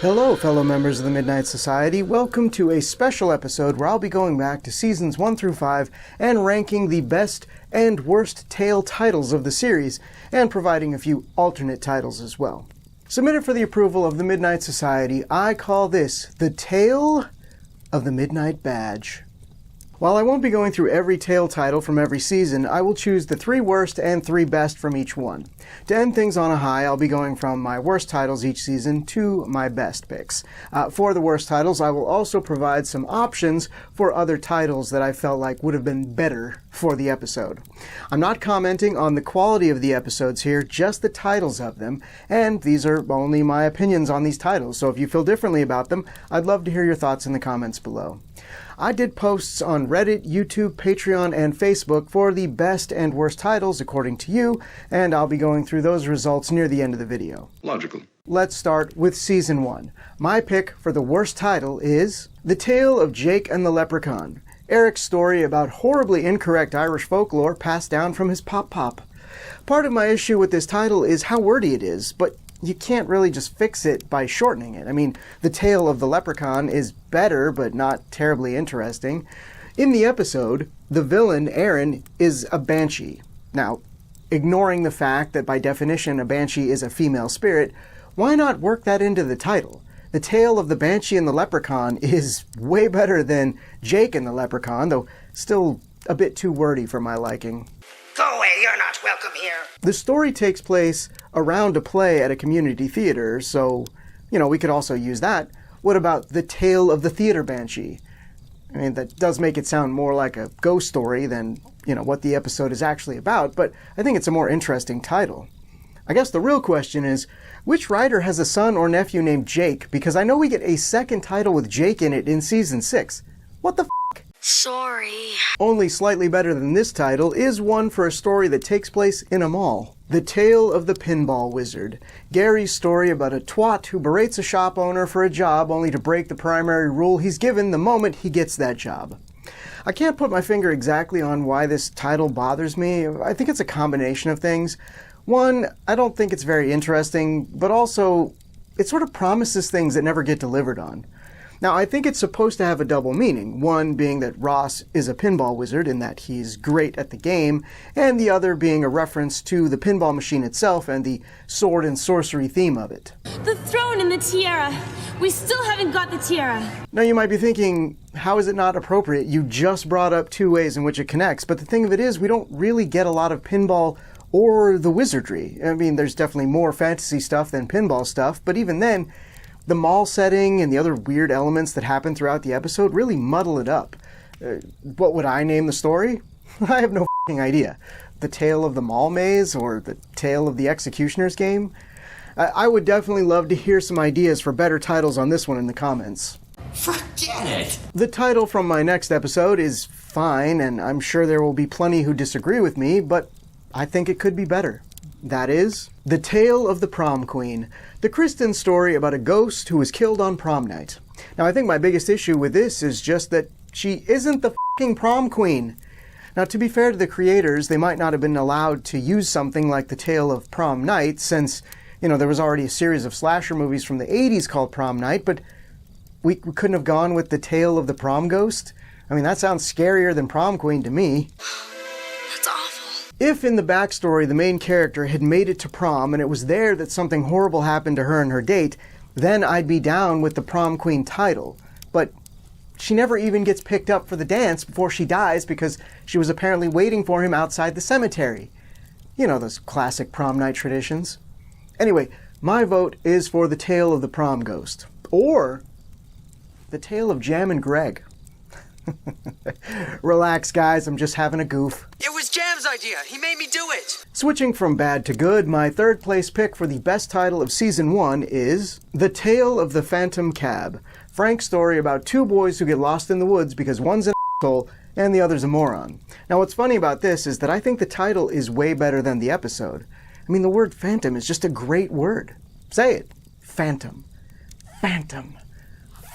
Hello, fellow members of the Midnight Society. Welcome to a special episode where I'll be going back to seasons 1 through 5 and ranking the best and worst tale titles of the series, and providing a few alternate titles as well. Submitted for the approval of the Midnight Society, I call this The Tale of the Midnight Badge. While I won't be going through every tale title from every season, I will choose the 3 worst and 3 best from each one. To end things on a high, I'll be going from my worst titles each season to my best picks. For the worst titles, I will also provide some options for other titles that I felt like would have been better for the episode. I'm not commenting on the quality of the episodes here, just the titles of them, and these are only my opinions on these titles, so if you feel differently about them, I'd love to hear your thoughts in the comments below. I did posts on Reddit, YouTube, Patreon, and Facebook for the best and worst titles according to you, and I'll be going through those results near the end of the video. Logical. Let's start with Season 1. My pick for the worst title is The Tale of Jake and the Leprechaun, Eric's story about horribly incorrect Irish folklore passed down from his pop-pop. Part of my issue with this title is how wordy it is, but you can't really just fix it by shortening it. I mean, The Tale of the Leprechaun is better, but not terribly interesting. In the episode, the villain, Aaron, is a banshee. Now, ignoring the fact that by definition a banshee is a female spirit, why not work that into the title? The Tale of the Banshee and the Leprechaun is way better than Jake and the Leprechaun, though still a bit too wordy for my liking. Go away, you're not welcome here. The story takes place around a play at a community theater, so, we could also use that. What about The Tale of the Theater Banshee? I mean, that does make it sound more like a ghost story than, what the episode is actually about, but I think it's a more interesting title. I guess the real question is, which writer has a son or nephew named Jake? Because I know we get a second title with Jake in it in Season 6. What the f***? Sorry. Only slightly better than this title is one for a story that takes place in a mall. The Tale of the Pinball Wizard. Gary's story about a twat who berates a shop owner for a job only to break the primary rule he's given the moment he gets that job. I can't put my finger exactly on why this title bothers me. I think it's a combination of things. One, I don't think it's very interesting, but also, it sort of promises things that never get delivered on. Now, I think it's supposed to have a double meaning, one being that Ross is a pinball wizard in that he's great at the game, and the other being a reference to the pinball machine itself and the sword and sorcery theme of it. The throne and the tiara. We still haven't got the tiara. Now, you might be thinking, how is it not appropriate? You just brought up 2 ways in which it connects, but the thing of it is, we don't really get a lot of pinball or the wizardry. I mean, there's definitely more fantasy stuff than pinball stuff, but even then, the mall setting and the other weird elements that happen throughout the episode really muddle it up. What would I name the story? I have no f***ing idea. The Tale of the Mall Maze or The Tale of the Executioner's Game? I would definitely love to hear some ideas for better titles on this one in the comments. Forget it! The title from my next episode is fine, and I'm sure there will be plenty who disagree with me, but I think it could be better. That is, The Tale of the Prom Queen, the Kristen story about a ghost who was killed on prom night. Now, I think my biggest issue with this is just that she isn't the f***ing prom queen. Now, to be fair to the creators, they might not have been allowed to use something like The Tale of Prom Night since, there was already a series of slasher movies from the 80s called Prom Night, but we couldn't have gone with The Tale of the Prom Ghost? I mean, that sounds scarier than Prom Queen to me. That's awful. If in the backstory the main character had made it to prom and it was there that something horrible happened to her and her date, then I'd be down with the Prom Queen title. But she never even gets picked up for the dance before she dies because she was apparently waiting for him outside the cemetery. Those classic prom night traditions. Anyway, my vote is for The Tale of the Prom Ghost. Or The Tale of Jam and Greg. Relax, guys, I'm just having a goof. It was Jam's idea. He made me do it. Switching from bad to good, my third place pick for the best title of Season 1 is The Tale of the Phantom Cab. Frank's story about 2 boys who get lost in the woods because one's an asshole and the other's a moron. Now, what's funny about this is that I think the title is way better than the episode. I mean, the word phantom is just a great word. Say it. Phantom. Phantom.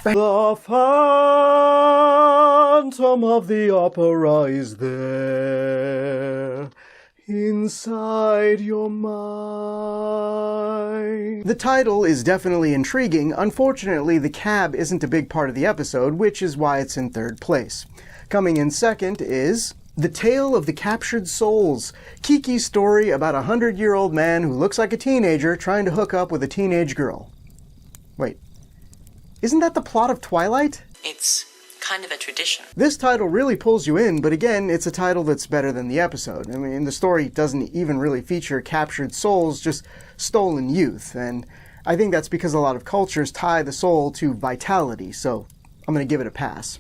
The Phantom of the Opera is there, in inside your mind. The title is definitely intriguing. Unfortunately, the cab isn't a big part of the episode, which is why it's in third place. Coming in second is The Tale of the Captured Souls, Kiki's story about a 100-year-old man who looks like a teenager trying to hook up with a teenage girl. Wait, isn't that the plot of Twilight? It's kind of a tradition. This title really pulls you in, but again, it's a title that's better than the episode. I mean, the story doesn't even really feature captured souls, just stolen youth, and I think that's because a lot of cultures tie the soul to vitality, so I'm going to give it a pass.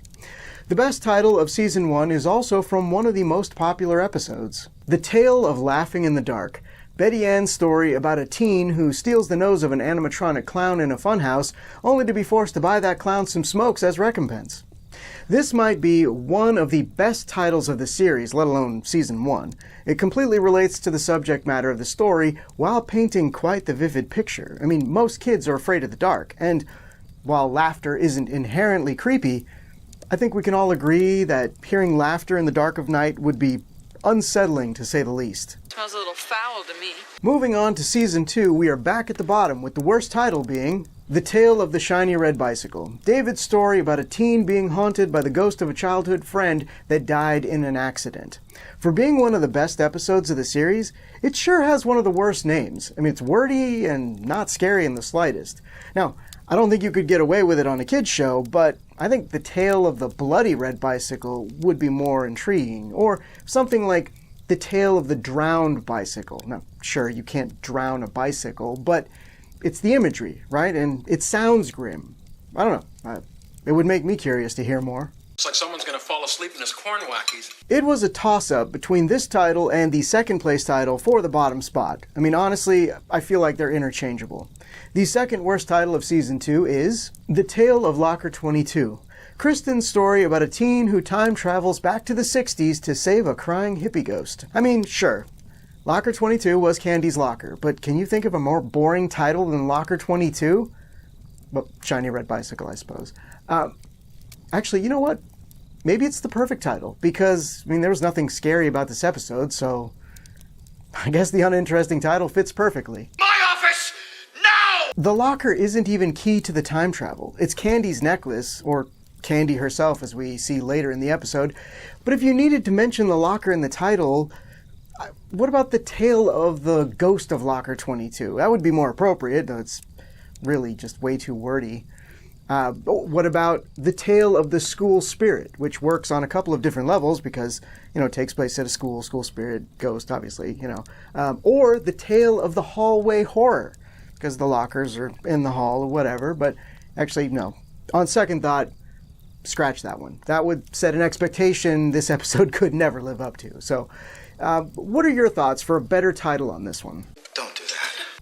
The best title of Season 1 is also from one of the most popular episodes, The Tale of Laughing in the Dark, Betty Ann's story about a teen who steals the nose of an animatronic clown in a funhouse, only to be forced to buy that clown some smokes as recompense. This might be one of the best titles of the series, let alone Season 1. It completely relates to the subject matter of the story while painting quite the vivid picture. I mean, most kids are afraid of the dark, and while laughter isn't inherently creepy, I think we can all agree that hearing laughter in the dark of night would be unsettling, to say the least. Smells a little foul to me. Moving on to Season 2, we are back at the bottom, with the worst title being The Tale of the Shiny Red Bicycle, David's story about a teen being haunted by the ghost of a childhood friend that died in an accident. For being one of the best episodes of the series, it sure has one of the worst names. I mean, it's wordy and not scary in the slightest. Now, I don't think you could get away with it on a kid's show, but I think The Tale of the Bloody Red Bicycle would be more intriguing, or something like The Tale of the Drowned Bicycle. Now, sure, you can't drown a bicycle, but it's the imagery, right? And it sounds grim. I don't know. It would make me curious to hear more. It's like someone's gonna fall asleep in his corn wackies. It was a toss-up between this title and the second place title for the bottom spot. I mean, honestly, I feel like they're interchangeable. The second worst title of Season 2 is The Tale of Locker 22, Kristen's story about a teen who time travels back to the 60s to save a crying hippie ghost. I mean, sure, Locker 22 was Candy's locker, but can you think of a more boring title than Locker 22? Well, Shiny Red Bicycle, I suppose. Actually, you know what? Maybe it's the perfect title, because, I mean, there was nothing scary about this episode, so I guess the uninteresting title fits perfectly. My office! Now! The locker isn't even key to the time travel. It's Candy's necklace, or Candy herself, as we see later in the episode. But if you needed to mention the locker in the title, what about the tale of the ghost of Locker 22? That would be more appropriate, though it's really just way too wordy. What about the tale of the school spirit, which works on a couple of different levels because, you know, it takes place at a school spirit, ghost, obviously, you know. Or the tale of the hallway horror, because the lockers are in the hall or whatever, but actually, no. On second thought, scratch that one. That would set an expectation this episode could never live up to. So, what are your thoughts for a better title on this one? Don't do that.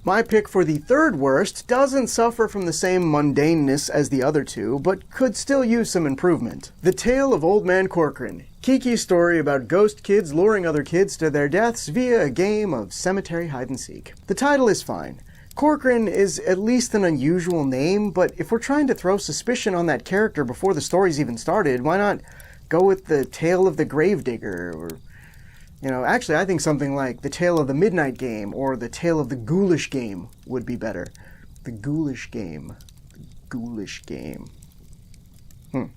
My pick for the third worst doesn't suffer from the same mundaneness as the other two, but could still use some improvement. The Tale of Old Man Corcoran, Kiki's story about ghost kids luring other kids to their deaths via a game of cemetery hide-and-seek. The title is fine. Corcoran is at least an unusual name, but if we're trying to throw suspicion on that character before the story's even started, why not go with the Tale of the Gravedigger, or, you know, actually I think something like The Tale of the Midnight Game or The Tale of the Ghoulish Game would be better. The Ghoulish Game. The Ghoulish Game. I'm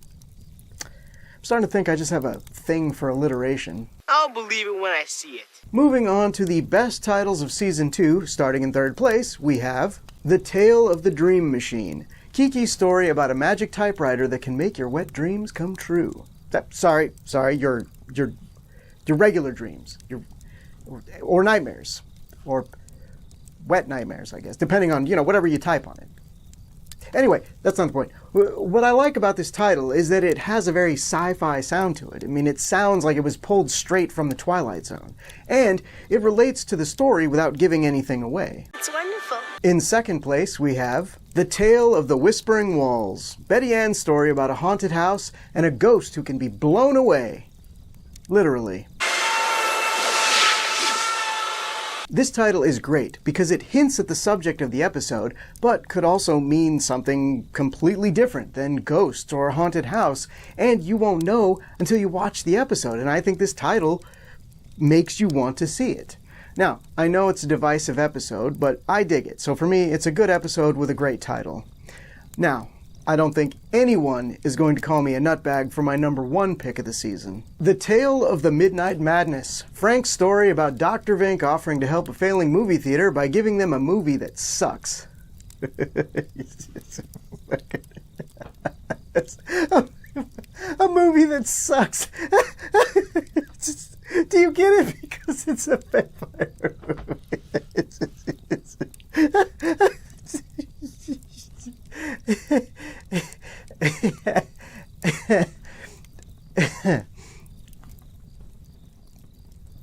starting to think I just have a thing for alliteration. I'll believe it when I see it. Moving on to the best titles of Season 2, starting in third place, we have The Tale of the Dream Machine, Kiki's story about a magic typewriter that can make your wet dreams come true. Sorry, your regular dreams, or nightmares, or wet nightmares, I guess, depending on, you know, whatever you type on it. Anyway, that's not the point. What I like about this title is that it has a very sci-fi sound to it. I mean, it sounds like it was pulled straight from the Twilight Zone. And it relates to the story without giving anything away. It's wonderful. In second place, we have The Tale of the Whispering Walls, Betty Ann's story about a haunted house and a ghost who can be blown away. Literally. This title is great because it hints at the subject of the episode, but could also mean something completely different than ghosts or a haunted house, and you won't know until you watch the episode, and I think this title makes you want to see it. Now, I know it's a divisive episode, but I dig it, so for me, it's a good episode with a great title. Now, I don't think anyone is going to call me a nutbag for my number 1 pick of the season. The Tale of the Midnight Madness. Frank's story about Dr. Vink offering to help a failing movie theater by giving them a movie that sucks. A movie that sucks. Do you get it? Because it's a vampire movie.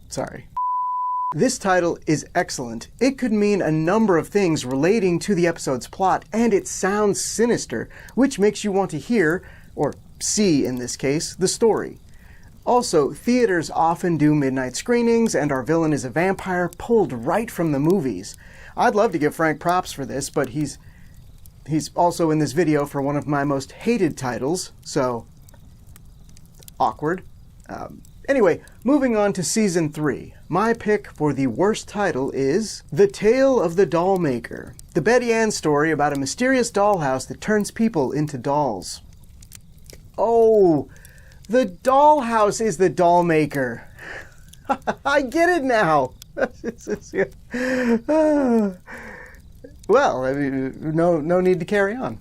Sorry. This title is excellent. It could mean a number of things relating to the episode's plot, and it sounds sinister, which makes you want to hear, or see in this case, the story. Also, theaters often do midnight screenings, and our villain is a vampire pulled right from the movies. I'd love to give Frank props for this, but he's also in this video for one of my most hated titles, so awkward. Anyway, moving on to Season 3. My pick for the worst title is The Tale of the Doll Maker. The Betty Ann story about a mysterious dollhouse that turns people into dolls. Oh, the dollhouse is the doll maker. I get it now. Well, I mean, no need to carry on.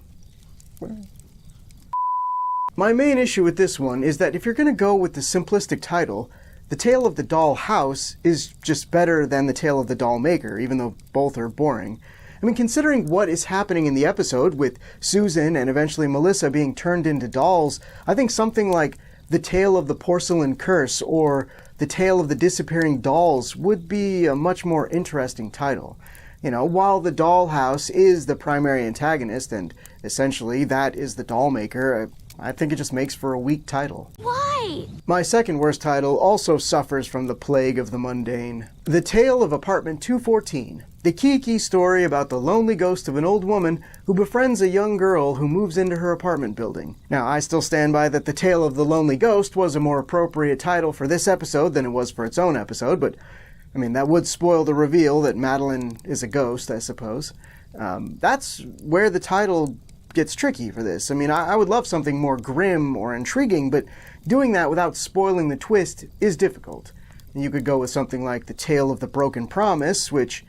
My main issue with this one is that if you're going to go with the simplistic title, The Tale of the Doll House is just better than The Tale of the Doll Maker, even though both are boring. I mean, considering what is happening in the episode, with Susan and eventually Melissa being turned into dolls, I think something like The Tale of the Porcelain Curse or The Tale of the Disappearing Dolls would be a much more interesting title. You know, while the dollhouse is the primary antagonist, and essentially that is the doll maker, I think it just makes for a weak title. Why? My second worst title also suffers from the plague of the mundane. The Tale of Apartment 214. The Kiki story about the lonely ghost of an old woman who befriends a young girl who moves into her apartment building. Now, I still stand by that The Tale of the Lonely Ghost was a more appropriate title for this episode than it was for its own episode, but I mean, that would spoil the reveal that Madeline is a ghost, I suppose. That's where the title gets tricky for this. I mean, I would love something more grim or intriguing, but doing that without spoiling the twist is difficult. You could go with something like The Tale of the Broken Promise, which,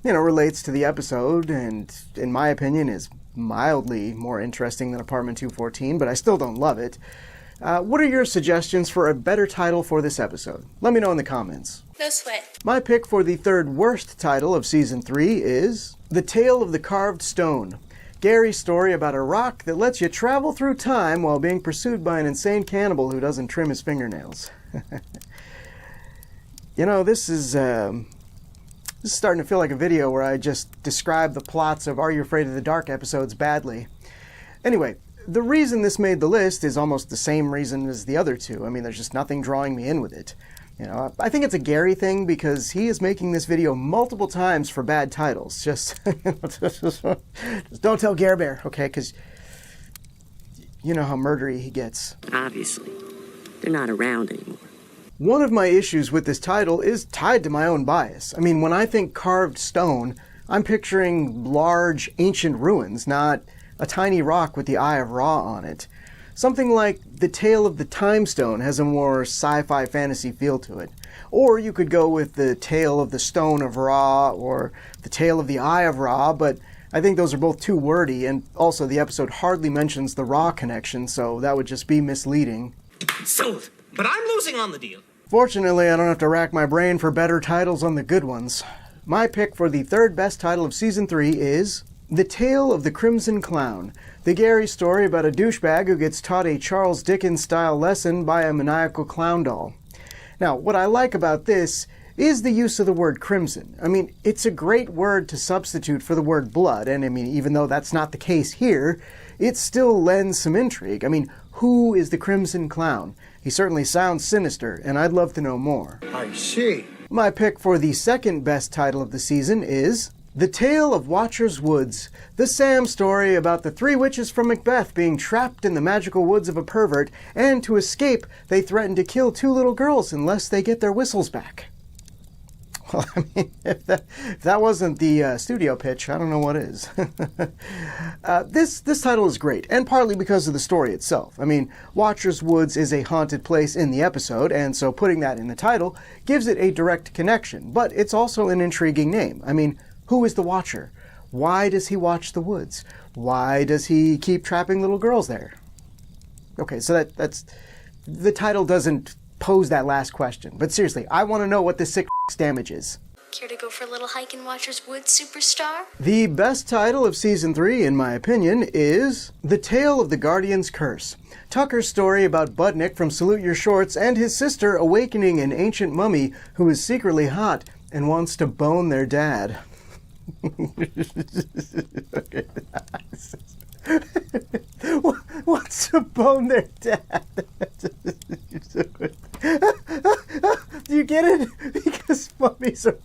you know, relates to the episode and, in my opinion, is mildly more interesting than Apartment 214, but I still don't love it. What are your suggestions for a better title for this episode? Let me know in the comments. No sweat. My pick for the third worst title of Season 3 is The Tale of the Carved Stone. Gary's story about a rock that lets you travel through time while being pursued by an insane cannibal who doesn't trim his fingernails. You know, this is starting to feel like a video where I just describe the plots of Are You Afraid of the Dark episodes badly. Anyway, the reason this made the list is almost the same reason as the other two. I mean, there's just nothing drawing me in with it. You know, I think it's a Gary thing because he is making this video multiple times for bad titles. Just don't tell Gare Bear, okay? Because you know how murdery he gets. Obviously, they're not around anymore. One of my issues with this title is tied to my own bias. I mean, when I think carved stone, I'm picturing large, ancient ruins, not a tiny rock with the Eye of Ra on it. Something like The Tale of the Time Stone has a more sci-fi fantasy feel to it. Or you could go with The Tale of the Stone of Ra or The Tale of the Eye of Ra, but I think those are both too wordy, and also the episode hardly mentions the Ra connection, so that would just be misleading. Sold. But I'm losing on the deal. Fortunately, I don't have to rack my brain for better titles on the good ones. My pick for the third best title of Season 3 is The Tale of the Crimson Clown. The Gary story about a douchebag who gets taught a Charles Dickens-style lesson by a maniacal clown doll. Now, what I like about this is the use of the word crimson. I mean, it's a great word to substitute for the word blood, and I mean, even though that's not the case here, it still lends some intrigue. I mean, who is the Crimson Clown? He certainly sounds sinister, and I'd love to know more. I see. My pick for the second best title of the season is The Tale of Watcher's Woods, the Sam story about the three witches from Macbeth being trapped in the magical woods of a pervert, and to escape, they threaten to kill two little girls unless they get their whistles back. Well, I mean, if that wasn't the studio pitch, I don't know what is. This title is great, and partly because of the story itself. I mean, Watcher's Woods is a haunted place in the episode, and so putting that in the title gives it a direct connection, but it's also an intriguing name. I mean, who is the Watcher? Why does he watch the woods? Why does he keep trapping little girls there? Okay, so that's... The title doesn't pose that last question, but seriously, I want to know what this sick damage is. Care to go for a little hike in Watcher's Woods, superstar? The best title of Season 3, in my opinion, is The Tale of the Guardian's Curse. Tucker's story about Budnick from Salute Your Shorts and his sister awakening an ancient mummy who is secretly hot and wants to bone their dad. Wants to bone their dad. Do you get it? Because mummies are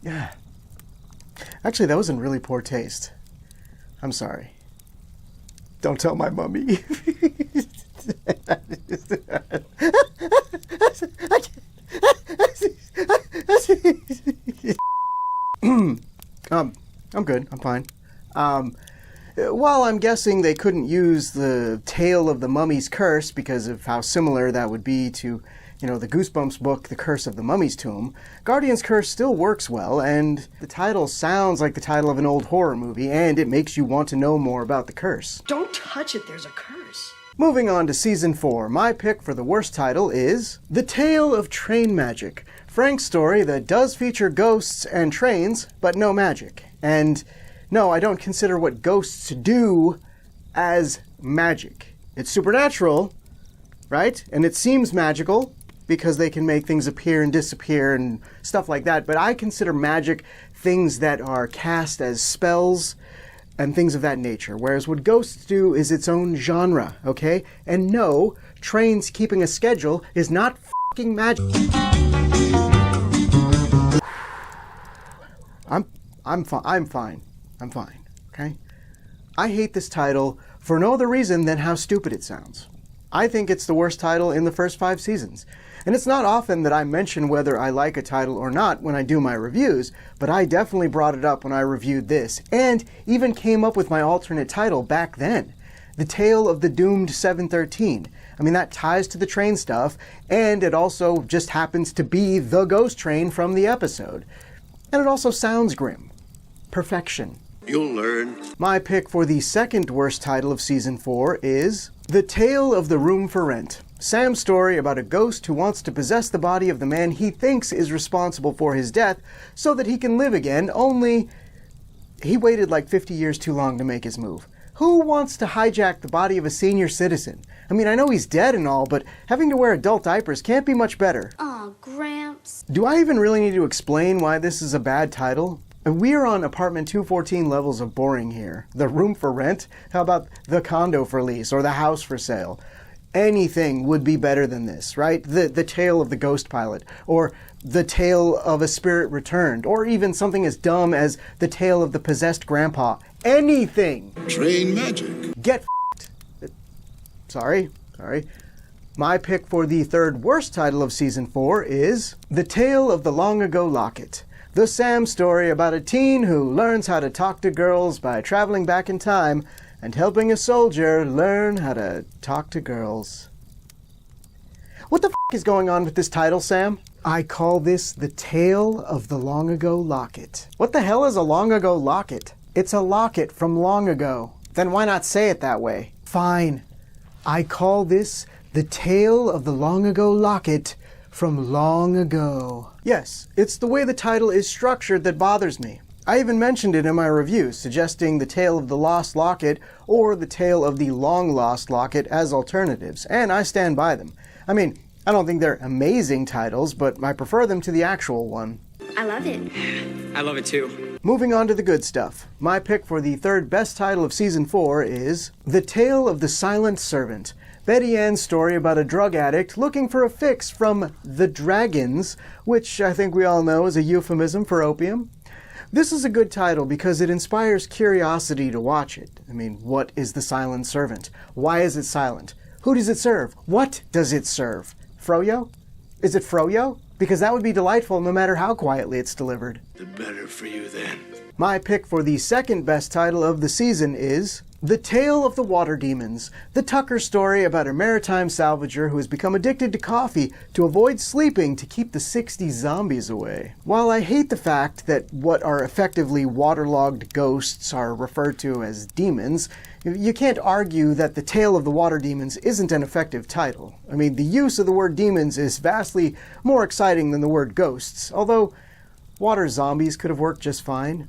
yeah. Actually, that was in really poor taste. I'm sorry. Don't tell my mummy. I'm good. I'm fine. While I'm guessing they couldn't use the tale of the mummy's curse because of how similar that would be to, the Goosebumps book, The Curse of the Mummy's Tomb, Guardian's Curse still works well, and the title sounds like the title of an old horror movie, and it makes you want to know more about the curse. Don't touch it, there's a curse. Moving on to Season 4, my pick for the worst title is The Tale of Train Magic, Frank's story that does feature ghosts and trains, but no magic. And no, I don't consider what ghosts do as magic. It's supernatural, right? And it seems magical because they can make things appear and disappear and stuff like that. But I consider magic things that are cast as spells and things of that nature. Whereas what ghosts do is its own genre, okay? And no, trains keeping a schedule is not f***ing magic. I'm fine. I'm fine, okay? I hate this title for no other reason than how stupid it sounds. I think it's the worst title in the first 5 seasons. And it's not often that I mention whether I like a title or not when I do my reviews, but I definitely brought it up when I reviewed this, and even came up with my alternate title back then. The Tale of the Doomed 713. I mean, that ties to the train stuff, and it also just happens to be the ghost train from the episode. And it also sounds grim. Perfection. You'll learn. My pick for the second worst title of Season 4 is The Tale of the Room for Rent. Sam's story about a ghost who wants to possess the body of the man he thinks is responsible for his death so that he can live again, only he waited like 50 years too long to make his move. Who wants to hijack the body of a senior citizen? I mean, I know he's dead and all, but having to wear adult diapers can't be much better. Aw, Gramps. Do I even really need to explain why this is a bad title? We're on apartment 214 levels of boring here. The room for rent? How about the condo for lease or the house for sale? Anything would be better than this, right? The tale of the ghost pilot, or the tale of a spirit returned, or even something as dumb as the tale of the possessed grandpa. Anything! Train magic. Get f***ed. Sorry. My pick for the third worst title of Season 4 is The Tale of the Long Ago Locket. The Sam story about a teen who learns how to talk to girls by traveling back in time and helping a soldier learn how to talk to girls. What the f*** is going on with this title, Sam? I call this The Tale of the Long Ago Locket. What the hell is a long ago locket? It's a locket from long ago. Then why not say it that way? Fine. I call this The Tale of the Long Ago Locket from long ago. Yes, it's the way the title is structured that bothers me. I even mentioned it in my review, suggesting The Tale of the Lost Locket or The Tale of the Long Lost Locket as alternatives, and I stand by them. I mean, I don't think they're amazing titles, but I prefer them to the actual one. I love it. I love it too. Moving on to the good stuff. My pick for the third best title of Season 4 is The Tale of the Silent Servant. Betty Ann's story about a drug addict looking for a fix from the dragons, which I think we all know is a euphemism for opium. This is a good title because it inspires curiosity to watch it. I mean, what is the silent servant? Why is it silent? Who does it serve? What does it serve? Froyo? Is it Froyo? Because that would be delightful no matter how quietly it's delivered. The better for you then. My pick for the second best title of the season is The Tale of the Water Demons, the Tucker story about a maritime salvager who has become addicted to coffee to avoid sleeping to keep the 60 zombies away. While I hate the fact that what are effectively waterlogged ghosts are referred to as demons, you can't argue that The Tale of the Water Demons isn't an effective title. I mean, the use of the word demons is vastly more exciting than the word ghosts, although water zombies could have worked just fine.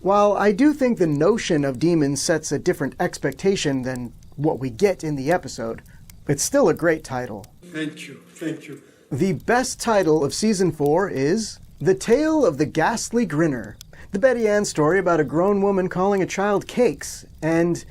While I do think the notion of demons sets a different expectation than what we get in the episode, it's still a great title. Thank you. Thank you. The best title of Season 4 is The Tale of the Ghastly Grinner, the Betty Ann story about a grown woman calling a child Cakes, and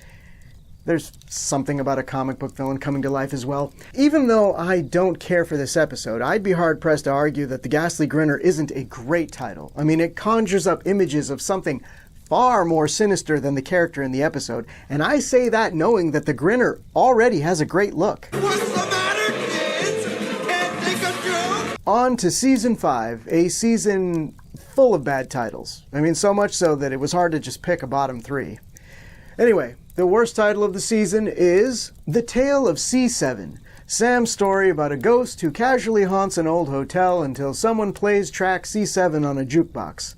there's something about a comic book villain coming to life as well. Even though I don't care for this episode, I'd be hard-pressed to argue that The Ghastly Grinner isn't a great title. I mean, it conjures up images of something far more sinister than the character in the episode, and I say that knowing that the Grinner already has a great look. What's the matter, kids? Can't think of joke? On to Season 5, a season full of bad titles. I mean, so much so that it was hard to just pick a bottom three. Anyway, the worst title of the season is The Tale of C7, Sam's story about a ghost who casually haunts an old hotel until someone plays track C7 on a jukebox.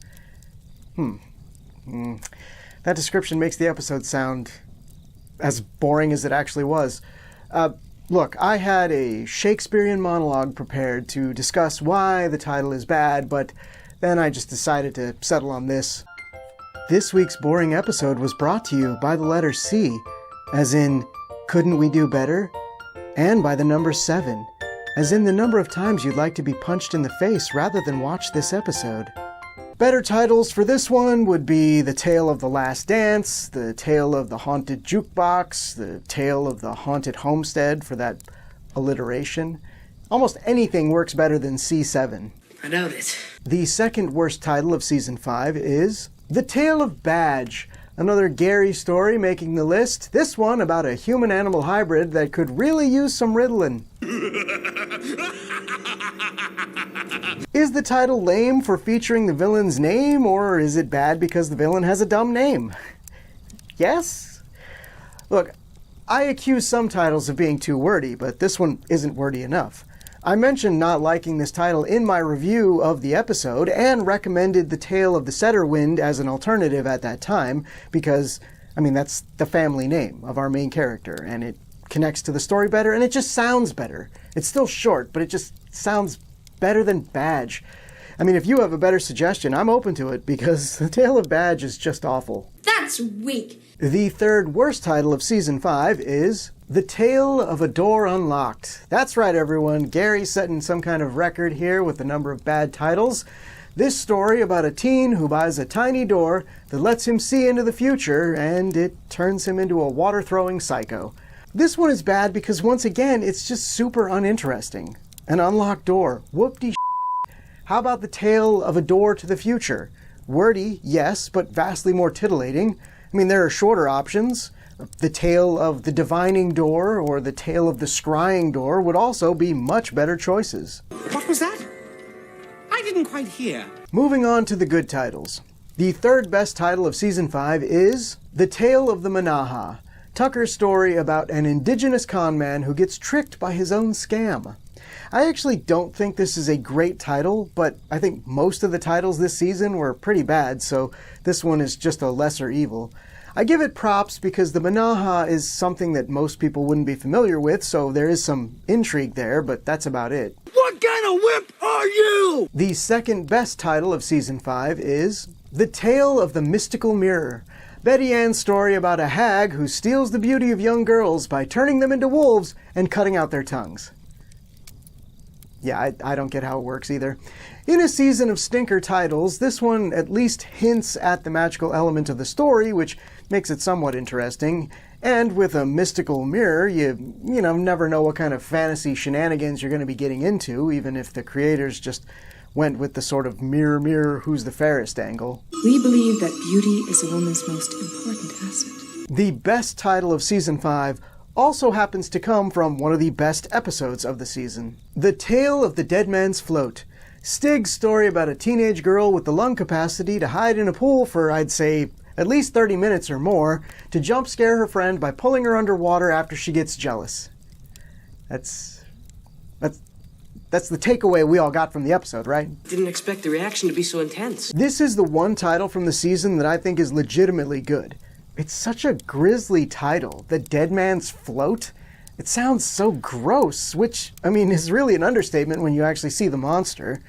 That description makes the episode sound as boring as it actually was. Look, I had a Shakespearean monologue prepared to discuss why the title is bad, but then I just decided to settle on this. This week's boring episode was brought to you by the letter C, as in, couldn't we do better? And by the number 7, as in the number of times you'd like to be punched in the face rather than watch this episode. Better titles for this one would be The Tale of the Last Dance, The Tale of the Haunted Jukebox, The Tale of the Haunted Homestead for that alliteration. Almost anything works better than C7. I doubt it. The second worst title of Season 5 is The Tale of Badge, another Gary story making the list, this one about a human-animal hybrid that could really use some Ritalin. Is the title lame for featuring the villain's name, or is it bad because the villain has a dumb name? Yes? Look, I accuse some titles of being too wordy, but this one isn't wordy enough. I mentioned not liking this title in my review of the episode and recommended The Tale of the Setter Wind as an alternative at that time because, I mean, that's the family name of our main character and it connects to the story better and it just sounds better. It's still short, but it just sounds better than Badge. I mean, if you have a better suggestion, I'm open to it because The Tale of Badge is just awful. That's weak. The third worst title of Season 5 is The Tale of a Door Unlocked. That's right, everyone. Gary's setting some kind of record here with the number of bad titles. This story about a teen who buys a tiny door that lets him see into the future, and it turns him into a water-throwing psycho. This one is bad because, once again, it's just super uninteresting. An unlocked door. Whoop-de How about The Tale of a Door to the Future? Wordy, yes, but vastly more titillating. I mean, there are shorter options. The Tale of the Divining Door or The Tale of the Scrying Door would also be much better choices. What was that? I didn't quite hear. Moving on to the good titles. The third best title of Season 5 is The Tale of the Manaha, Tucker's story about an indigenous con man who gets tricked by his own scam. I actually don't think this is a great title, but I think most of the titles this season were pretty bad, so this one is just a lesser evil. I give it props because the Manaha is something that most people wouldn't be familiar with, so there is some intrigue there, but that's about it. What kind of wimp are you? The second best title of Season 5 is The Tale of the Mystical Mirror, Betty Ann's story about a hag who steals the beauty of young girls by turning them into wolves and cutting out their tongues. Yeah, I don't get how it works either. In a season of stinker titles, this one at least hints at the magical element of the story, which makes it somewhat interesting. And with a mystical mirror, you never know what kind of fantasy shenanigans you're going to be getting into, even if the creators just went with the sort of mirror, mirror, who's the fairest angle. We believe that beauty is a woman's most important asset. The best title of Season 5 also happens to come from one of the best episodes of the season. The Tale of the Dead Man's Float. Stig's story about a teenage girl with the lung capacity to hide in a pool for, I'd say, at least 30 minutes or more, to jump scare her friend by pulling her underwater after she gets jealous. That's the takeaway we all got from the episode, right? Didn't expect the reaction to be so intense. This is the one title from the season that I think is legitimately good. It's such a grisly title, The Dead Man's Float. It sounds so gross, which, I mean, is really an understatement when you actually see the monster.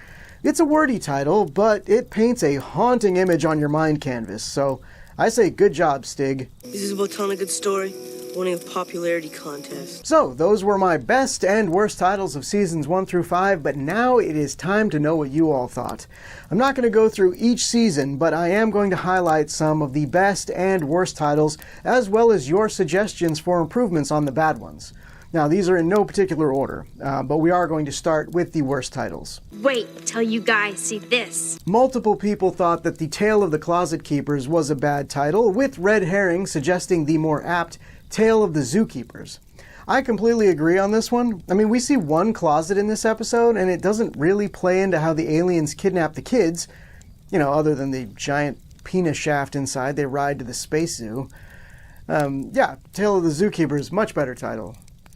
It's a wordy title, but it paints a haunting image on your mind canvas, so I say good job, Stig. This is about telling a good story, winning a popularity contest. So, those were my best and worst titles of seasons 1 through 5, but now it is time to know what you all thought. I'm not going to go through each season, but I am going to highlight some of the best and worst titles, as well as your suggestions for improvements on the bad ones. Now, these are in no particular order, but we are going to start with the worst titles. Wait till you guys see this. Multiple people thought that The Tale of the Closet Keepers was a bad title, with Red Herring suggesting the more apt Tale of the Zookeepers. I completely agree on this one. I mean, we see one closet in this episode, and it doesn't really play into how the aliens kidnap the kids, other than the giant penis shaft inside they ride to the space zoo. Yeah, Tale of the Zookeepers, much better title.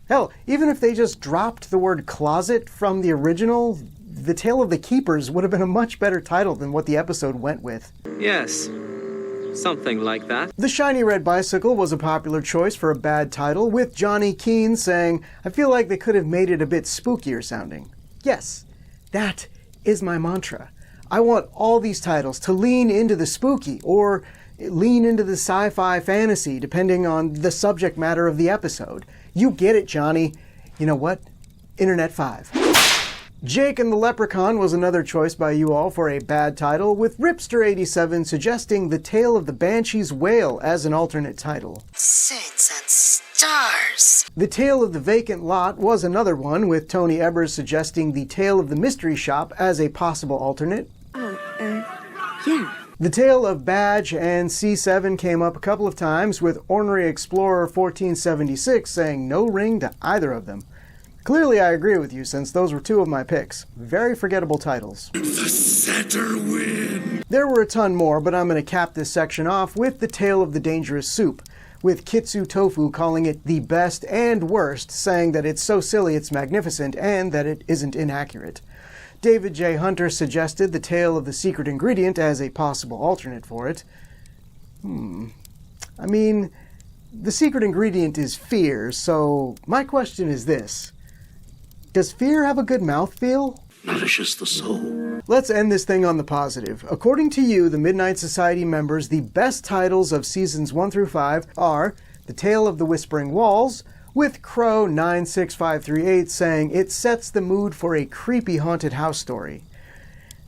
Hell, even if they just dropped the word closet from the original, The Tale of the Keepers would have been a much better title than what the episode went with. Yes, something like that. The Shiny Red Bicycle was a popular choice for a bad title, with Johnny Keane saying, "I feel like they could have made it a bit spookier sounding." Yes, that is my mantra. I want all these titles to lean into the spooky, or lean into the sci-fi fantasy, depending on the subject matter of the episode. You get it, Johnny. You know what? Internet 5. Jake and the Leprechaun was another choice by you all for a bad title, with Ripster87 suggesting The Tale of the Banshee's Whale as an alternate title. Saints and stars. The Tale of the Vacant Lot was another one, with Tony Ebers suggesting The Tale of the Mystery Shop as a possible alternate. Yeah. The Tale of Badge and C7 came up a couple of times, with Ornery Explorer 1476 saying no ring to either of them. Clearly I agree with you, since those were two of my picks. Very forgettable titles. The setter win. There were a ton more, but I'm going to cap this section off with The Tale of the Dangerous Soup, with Kitsu Tofu calling it the best and worst, saying that it's so silly it's magnificent and that it isn't inaccurate. David J. Hunter suggested The Tale of the Secret Ingredient as a possible alternate for it. I mean, the secret ingredient is fear, so my question is this. Does fear have a good mouthfeel? Nourishes the soul. Let's end this thing on the positive. According to you, the Midnight Society members, the best titles of seasons 1 through 5 are The Tale of the Whispering Walls, with Crow 96538 saying it sets the mood for a creepy haunted house story.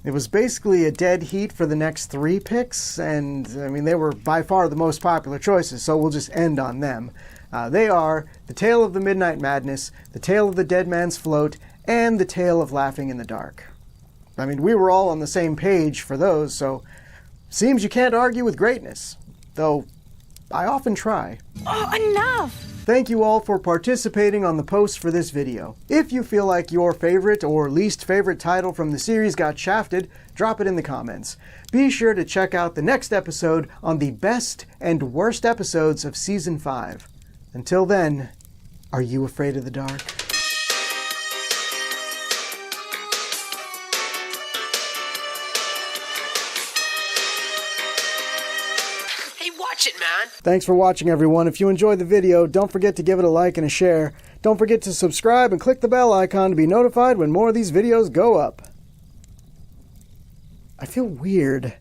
It was basically a dead heat for the next 3 picks, and I mean, they were by far the most popular choices, so we'll just end on them. They are The Tale of the Midnight Madness, The Tale of the Dead Man's Float, and The Tale of Laughing in the Dark. I mean, we were all on the same page for those, so seems you can't argue with greatness. Though, I often try. Oh, enough! Thank you all for participating on the posts for this video. If you feel like your favorite or least favorite title from the series got shafted, drop it in the comments. Be sure to check out the next episode on the best and worst episodes of Season 5. Until then, are you afraid of the dark? Hey, watch it, man. Thanks for watching, everyone. If you enjoyed the video, don't forget to give it a like and a share. Don't forget to subscribe and click the bell icon to be notified when more of these videos go up. I feel weird.